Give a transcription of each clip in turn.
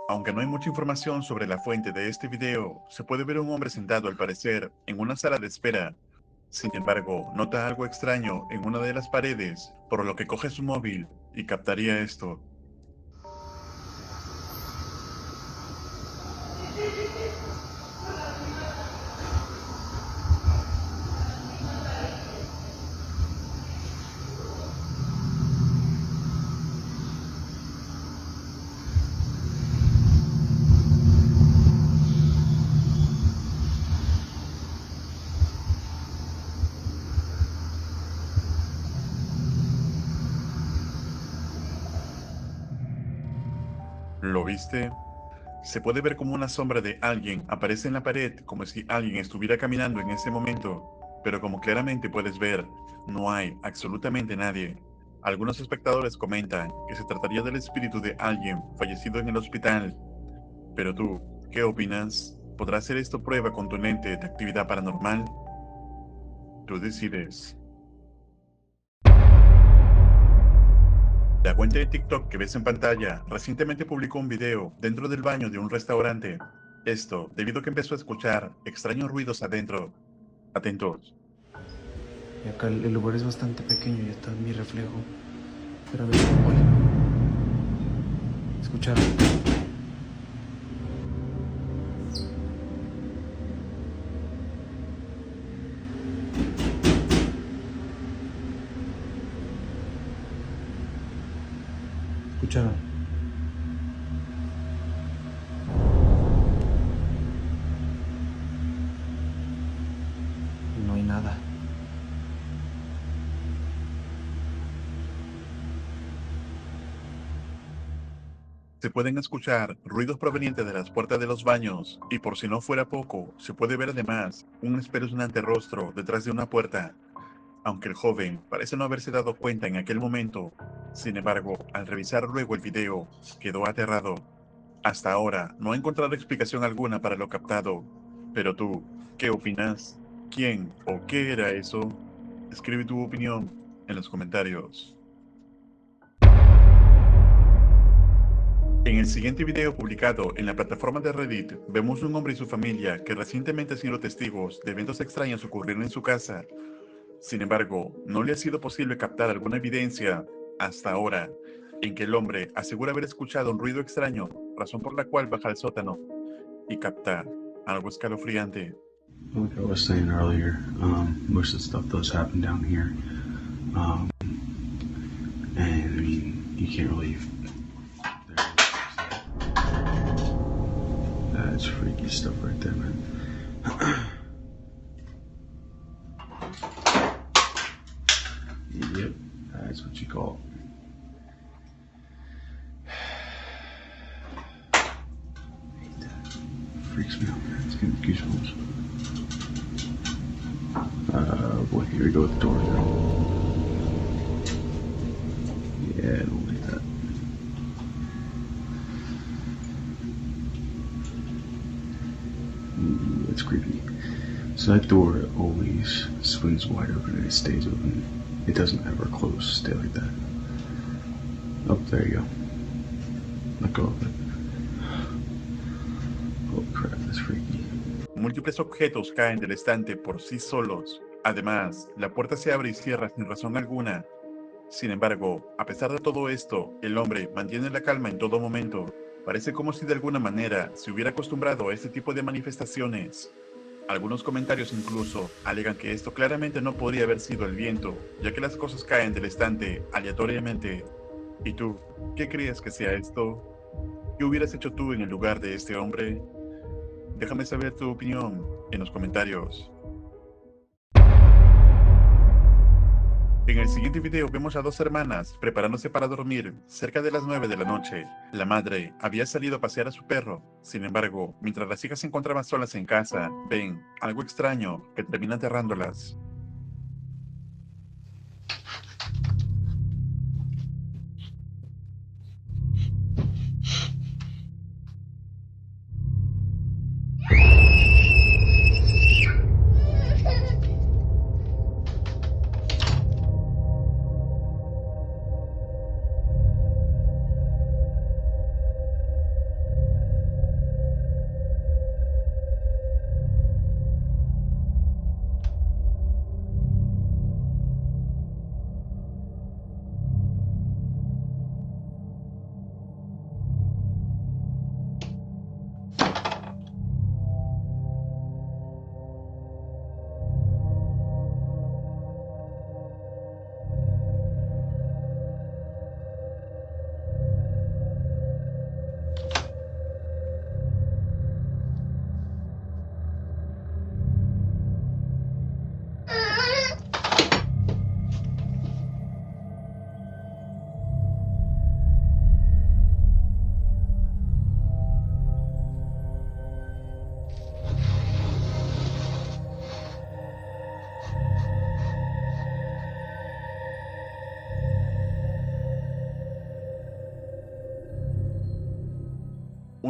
Aunque no hay mucha información sobre la fuente de este video, se puede ver un hombre sentado al parecer en una sala de espera. Sin embargo, nota algo extraño en una de las paredes, por lo que coge su móvil y captaría esto. ¿Lo viste? Se puede ver como una sombra de alguien aparece en la pared, como si alguien estuviera caminando en ese momento, pero como claramente puedes ver, no hay absolutamente nadie. Algunos espectadores comentan que se trataría del espíritu de alguien fallecido en el hospital. Pero tú, ¿qué opinas? ¿Podrá ser esto prueba contundente de actividad paranormal? Tú decides. La cuenta de TikTok que ves en pantalla recientemente publicó un video dentro del baño de un restaurante. Esto debido a que empezó a escuchar extraños ruidos adentro. Atentos. Y acá el lugar es bastante pequeño y está mi reflejo. Pero a ver, uy, escucharon. Escucharon. No hay nada. Se pueden escuchar ruidos provenientes de las puertas de los baños, y por si no fuera poco, se puede ver además un espeluznante rostro detrás de una puerta. Aunque el joven parece no haberse dado cuenta en aquel momento, sin embargo, al revisar luego el video, quedó aterrado. Hasta ahora no he encontrado explicación alguna para lo captado. Pero tú, ¿qué opinas? ¿Quién o qué era eso? Escribe tu opinión en los comentarios. En el siguiente video publicado en la plataforma de Reddit, vemos un hombre y su familia que recientemente han sido testigos de eventos extraños ocurriendo en su casa. Sin embargo, no le ha sido posible captar alguna evidencia hasta ahora en que el hombre asegura haber escuchado un ruido extraño, razón por la cual baja al sótano y capta algo escalofriante. Like I was saying earlier, most of the stuff does happen down here. And I mean, you can't really. That's freaky stuff right there, man. Yep, that's what you call it. I hate that. Freaks me out, man. It's giving me goosebumps. Boy, here we go with the door here. Yeah, I don't like that. It's creepy. So that door always swings wide open and it stays open. It doesn't ever close, stay like that. Oh, there you go. Let go of it. Oh crap, that's freaky. Múltiples objetos caen del estante por sí solos. Además, la puerta se abre y cierra sin razón alguna. Sin embargo, a pesar de todo esto, el hombre mantiene la calma en todo momento. Parece como si de alguna manera se hubiera acostumbrado a este tipo de manifestaciones. Algunos comentarios incluso alegan que esto claramente no podría haber sido el viento, ya que las cosas caen del estante aleatoriamente. ¿Y tú, qué crees que sea esto? ¿Qué hubieras hecho tú en el lugar de este hombre? Déjame saber tu opinión en los comentarios. En el siguiente video vemos a dos hermanas preparándose para dormir cerca de las 9 de la noche. La madre había salido a pasear a su perro. Sin embargo, mientras las hijas se encontraban solas en casa, ven algo extraño que termina aterrándolas.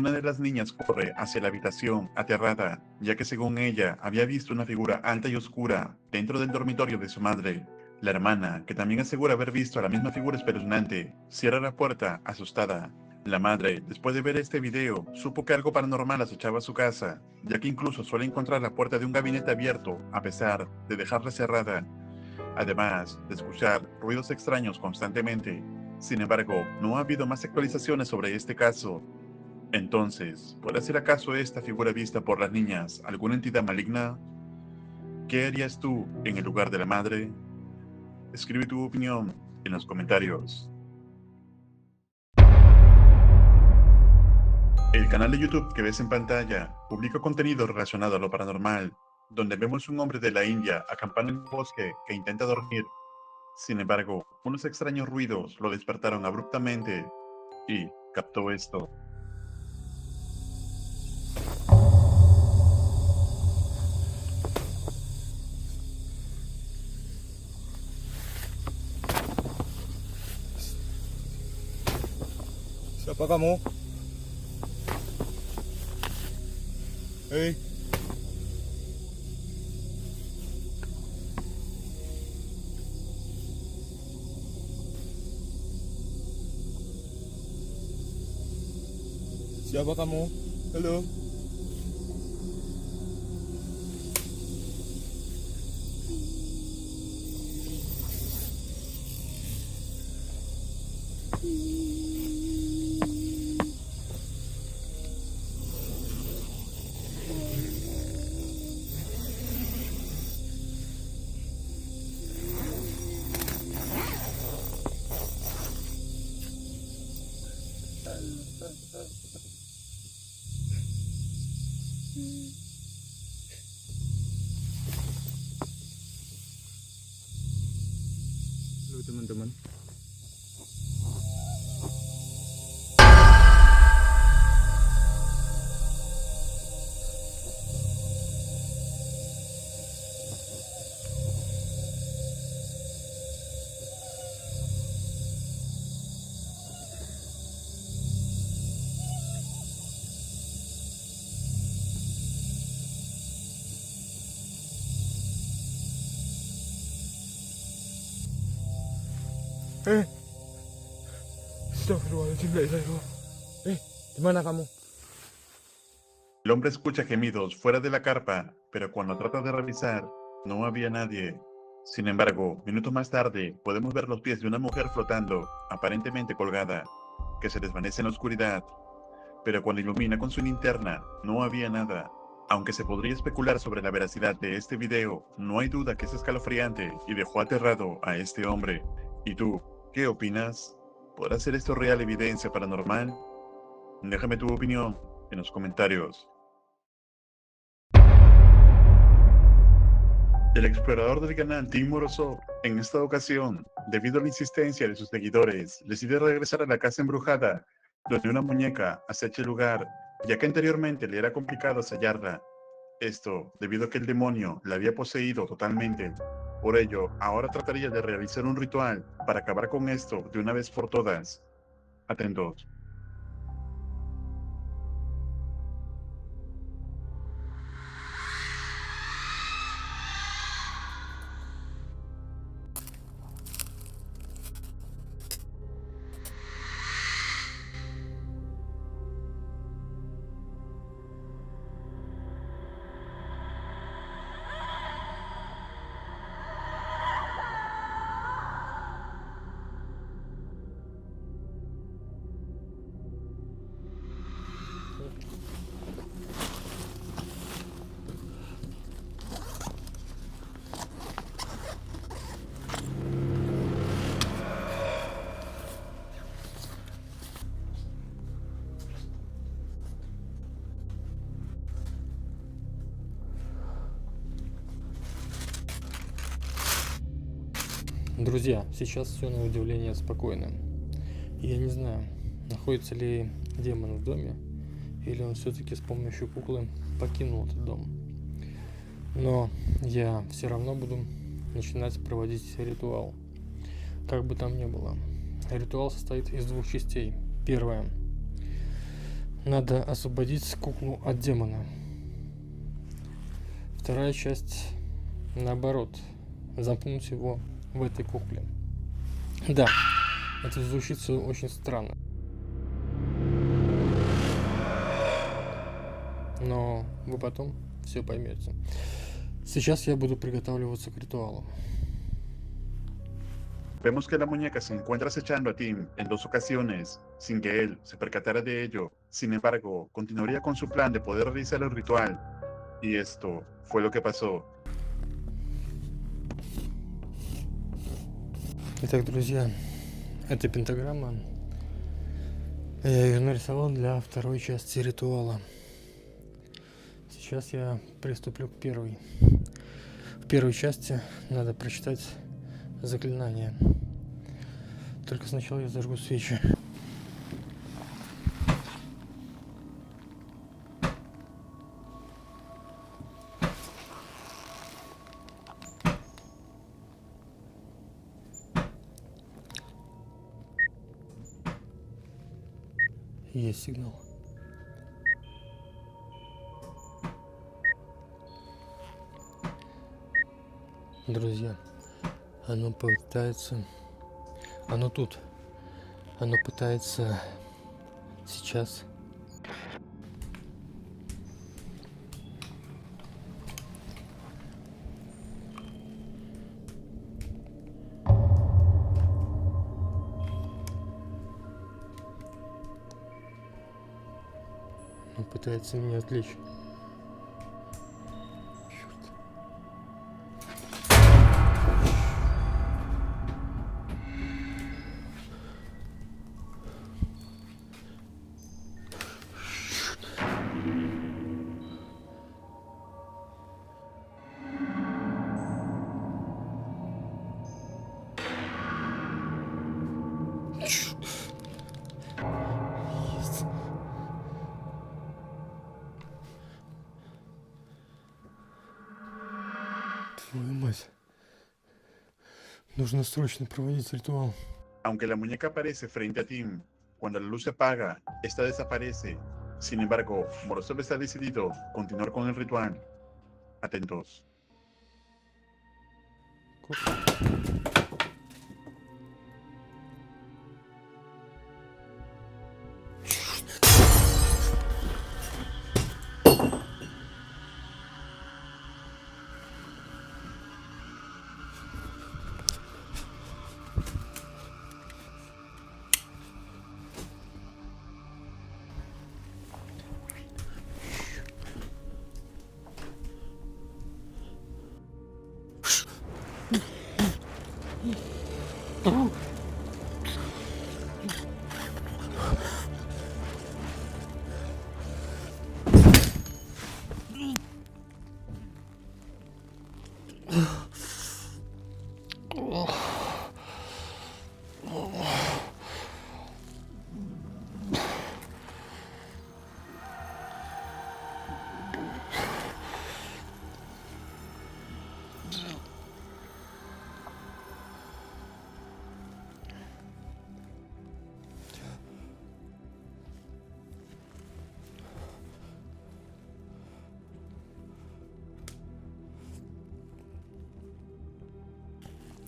una de las niñas corre hacia la habitación aterrada, ya que según ella había visto una figura alta y oscura dentro del dormitorio de su madre. La hermana, que también asegura haber visto a la misma figura espeluznante, cierra la puerta asustada. La madre, después de ver este video, supo que algo paranormal acechaba su casa, ya que incluso suele encontrar la puerta de un gabinete abierto a pesar de dejarla cerrada, además de escuchar ruidos extraños constantemente. Sin embargo, no ha habido más actualizaciones sobre este caso. Entonces, ¿puede ser acaso esta figura vista por las niñas alguna entidad maligna? ¿Qué harías tú en el lugar de la madre? Escribe tu opinión en los comentarios. El canal de YouTube que ves en pantalla publica contenido relacionado a lo paranormal, donde vemos un hombre de la India acampando en un bosque que intenta dormir. Sin embargo, unos extraños ruidos lo despertaron abruptamente y captó esto. Siapa kamu? Hei. Siapa kamu? Halo. Halo teman-teman. Astagfirullahaladzim, la ilaha illallah. Di mana kamu? El hombre escucha gemidos fuera de la carpa, pero cuando trata de revisar, no había nadie. Sin embargo, minutos más tarde, podemos ver los pies de una mujer flotando, aparentemente colgada, que se desvanece en la oscuridad. Pero cuando ilumina con su linterna, no había nada. Aunque se podría especular sobre la veracidad de este video, no hay duda que es escalofriante y dejó aterrado a este hombre. ¿Y tú, qué opinas? ¿Podrá ser esto real evidencia paranormal? Déjame tu opinión en los comentarios. El explorador del canal Team Morozov, en esta ocasión, debido a la insistencia de sus seguidores, decide regresar a la casa embrujada, donde una muñeca acecha el lugar, ya que anteriormente le era complicado hallarla. Esto debido a que el demonio la había poseído totalmente. Por ello, ahora trataría de realizar un ritual para acabar con esto de una vez por todas. Atentos. Друзья, сейчас все на удивление спокойно. Я не знаю, находится ли демон в доме, или он все-таки с помощью куклы покинул этот дом. Но я все равно буду начинать проводить ритуал. Как бы там ни было. Ритуал состоит из двух частей. Первая. Надо освободить куклу от демона. Вторая часть наоборот. Замкнуть его в этой кукле. Да, это звучит всё очень странно. Но вы потом все поймете. Сейчас я буду приготавливаться к ритуалу. Vemos que la muñeca se encuentra acechando a Tim en 2 ocasiones, sin que él se percatara de ello. Sin embargo, continuaría con su plan de poder realizar el ritual. Y esto fue lo que pasó. Итак, друзья, это пентаграмма. Я ее нарисовал для второй части ритуала. Сейчас я приступлю к первой. В первой части надо прочитать заклинание. Только сначала я зажгу свечи. Есть сигнал. Друзья, оно пытается... Оно тут. Оно пытается сейчас... Оно пытается меня отвлечь. Черт. Есть. Твою мать. Нужно срочно проводить ритуал. Aunque la muñeca aparece frente a Tim, cuando la luz se apaga, esta desaparece. Sin embargo, Morozov está decidido a continuar con el ritual. Atentos.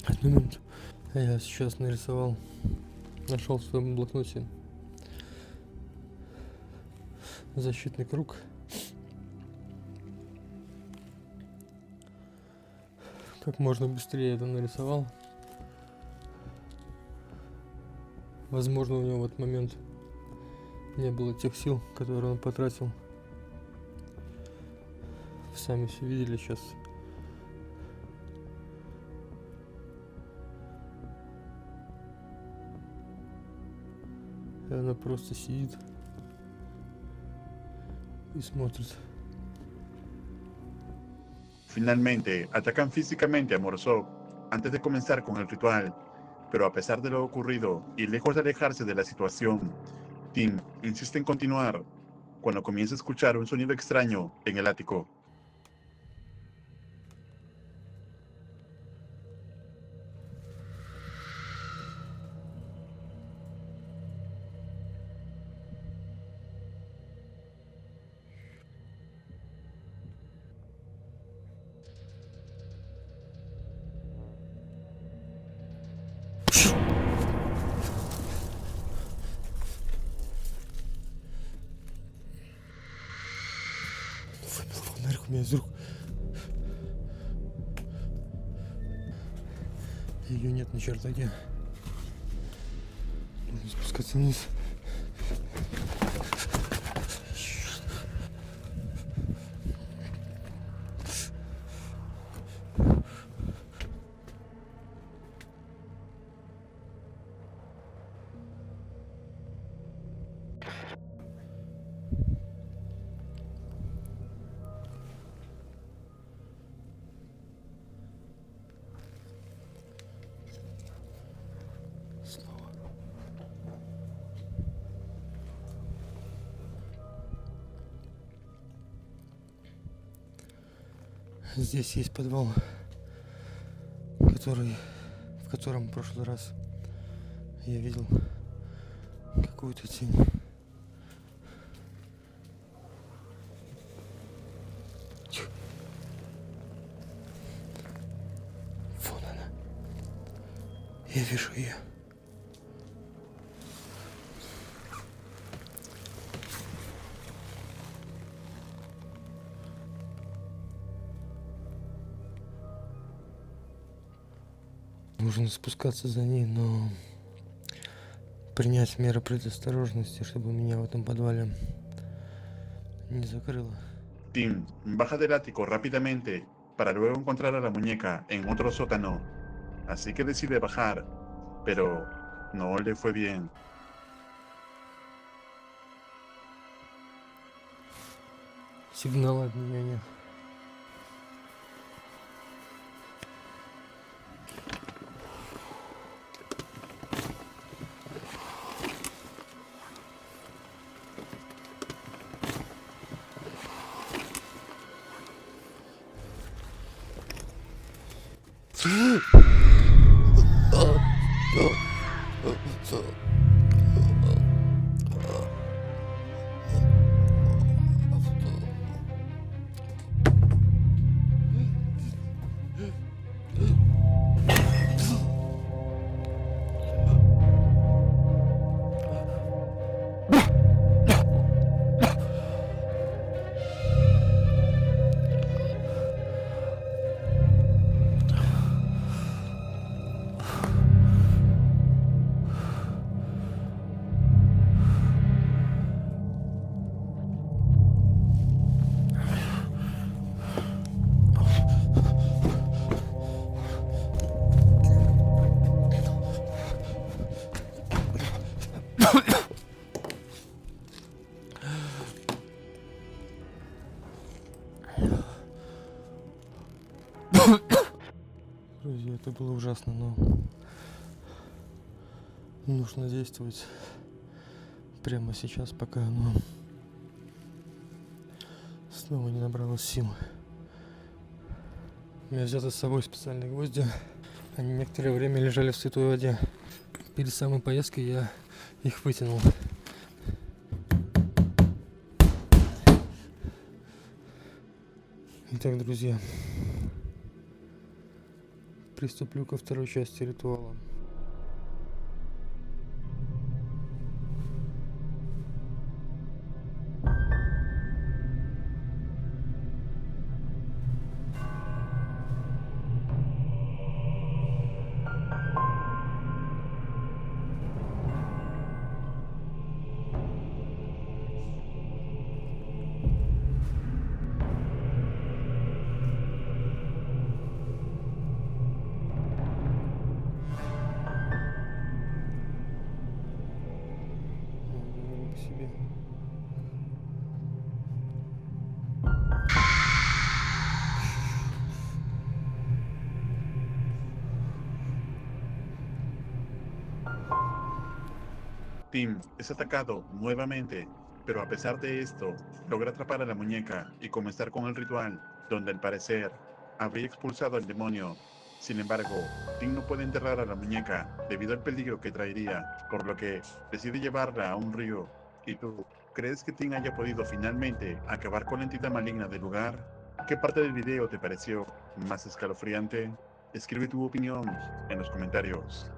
Одну минуту. Я сейчас нарисовал, нашел в своем блокноте защитный круг. Как можно быстрее это нарисовал. Возможно, у него в этот момент не было тех сил, которые он потратил. Вы сами все видели сейчас. И она просто сидит y смотрит. Finalmente, atacan físicamente a Morozov antes de comenzar con el ritual, pero a pesar de lo ocurrido y lejos de alejarse de la situación, Tim insiste en continuar cuando comienza a escuchar un sonido extraño en el ático. У меня из рук. Ее нет на чердаке. Нужно спускаться вниз. Снова. Здесь есть подвал, в котором в прошлый раз я видел какую-то тень. Вон она. Я вижу ее. Нужно спускаться за ней, но принять меры предосторожности, чтобы меня в этом подвале не закрыло. Tim baja del ático rápidamente para luego encontrar a la muñeca en otro sótano, así que decide bajar, pero no le fue bien. Сигнала от нее нет. Друзья, это было ужасно, но нужно действовать прямо сейчас, пока оно снова не набралось сил. У меня взяты с собой специальные гвозди. Они некоторое время лежали в святой воде. Перед самой поездкой я их вытянул. Итак, друзья, приступлю ко второй части ритуала. По себе. Tim es atacado nuevamente, pero a pesar de esto, logra atrapar a la muñeca y comenzar con el ritual, donde al parecer habría expulsado al demonio. Sin embargo, Tim no puede enterrar a la muñeca debido al peligro que traería, por lo que decide llevarla a un río. ¿Y tú, crees que Tim haya podido finalmente acabar con la entidad maligna del lugar? ¿Qué parte del video te pareció más escalofriante? Escribe tu opinión en los comentarios.